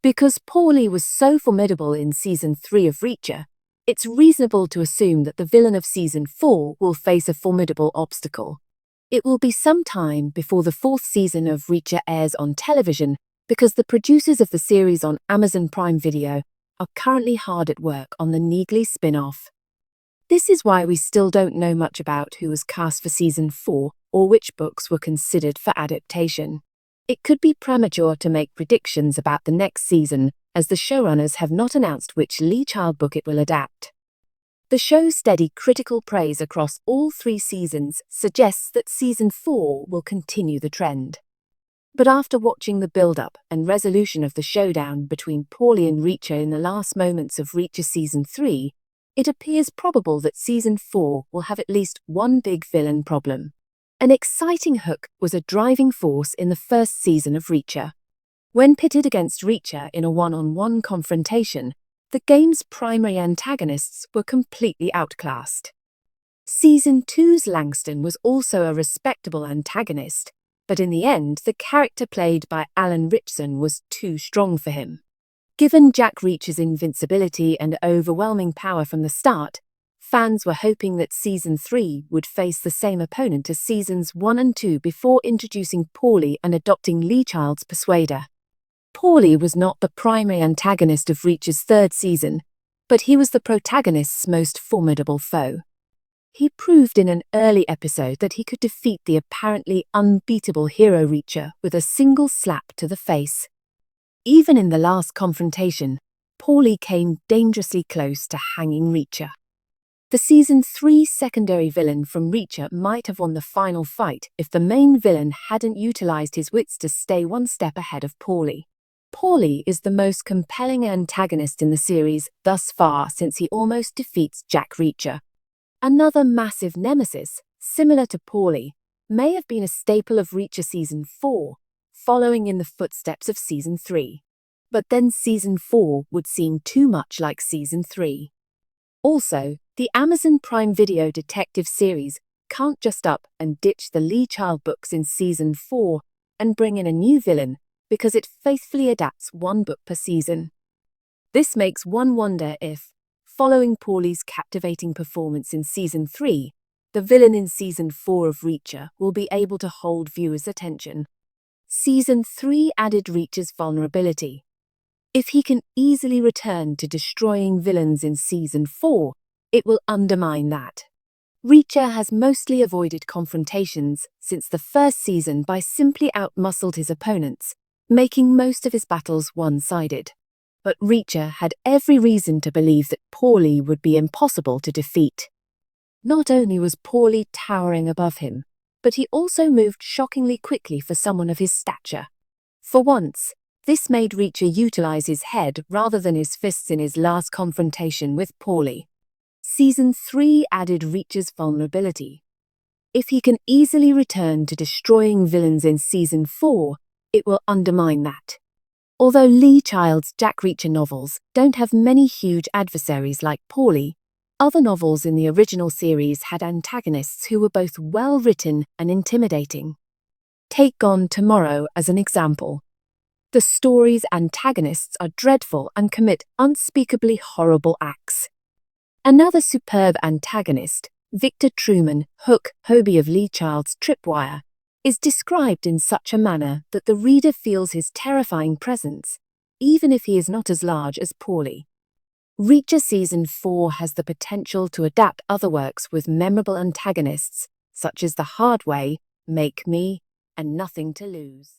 Because Paulie was so formidable in Season 3 of Reacher, it's reasonable to assume that the villain of Season 4 will face a formidable obstacle. It will be some time before the fourth season of Reacher airs on television because the producers of the series on Amazon Prime Video are currently hard at work on the Neagley spin-off. This is why we still don't know much about who was cast for Season 4 or which books were considered for adaptation. It could be premature to make predictions about the next season, as the showrunners have not announced which Lee Child book it will adapt. The show's steady critical praise across all 3 seasons suggests that Season 4 will continue the trend. But after watching the build-up and resolution of the showdown between Paulie and Reacher in the last moments of Reacher Season 3, it appears probable that Season 4 will have at least one big villain problem. An exciting hook was a driving force in the first season of Reacher. When pitted against Reacher in a one-on-one confrontation, the game's primary antagonists were completely outclassed. Season 2's Langston was also a respectable antagonist, but in the end, the character played by Alan Ritchson was too strong for him. Given Jack Reacher's invincibility and overwhelming power from the start, fans were hoping that Season 3 would face the same opponent as Seasons 1 and 2 before introducing Paulie and adopting Lee Child's Persuader. Paulie was not the primary antagonist of Reacher's third season, but he was the protagonist's most formidable foe. He proved in an early episode that he could defeat the apparently unbeatable hero Reacher with a single slap to the face. Even in the last confrontation, Paulie came dangerously close to hanging Reacher. The Season 3 secondary villain from Reacher might have won the final fight if the main villain hadn't utilized his wits to stay one step ahead of Paulie. Paulie is the most compelling antagonist in the series thus far since he almost defeats Jack Reacher. Another massive nemesis, similar to Paulie, may have been a staple of Reacher Season 4, following in the footsteps of Season 3. But then Season 4 would seem too much like Season 3. Also, the Amazon Prime Video detective series can't just up and ditch the Lee Child books in Season 4 and bring in a new villain, because it faithfully adapts one book per season. This makes one wonder if, following Paulie's captivating performance in Season 3, the villain in Season 4 of Reacher will be able to hold viewers' attention. Season 3 added Reacher's vulnerability. If he can easily return to destroying villains in Season 4, it will undermine that. Reacher has mostly avoided confrontations since the first season by simply outmuscled his opponents, making most of his battles one-sided. But Reacher had every reason to believe that Paulie would be impossible to defeat. Not only was Paulie towering above him, but he also moved shockingly quickly for someone of his stature. For once, this made Reacher utilize his head rather than his fists in his last confrontation with Paulie. Season 3 added Reacher's vulnerability. If he can easily return to destroying villains in Season 4, it will undermine that. Although Lee Child's Jack Reacher novels don't have many huge adversaries like Paulie, other novels in the original series had antagonists who were both well-written and intimidating. Take Gone Tomorrow as an example. The story's antagonists are dreadful and commit unspeakably horrible acts. Another superb antagonist, Victor Truman, Hook Hobie of Lee Child's Tripwire, is described in such a manner that the reader feels his terrifying presence, even if he is not as large as Paulie. Reacher Season 4 has the potential to adapt other works with memorable antagonists, such as The Hard Way, Make Me, and Nothing to Lose.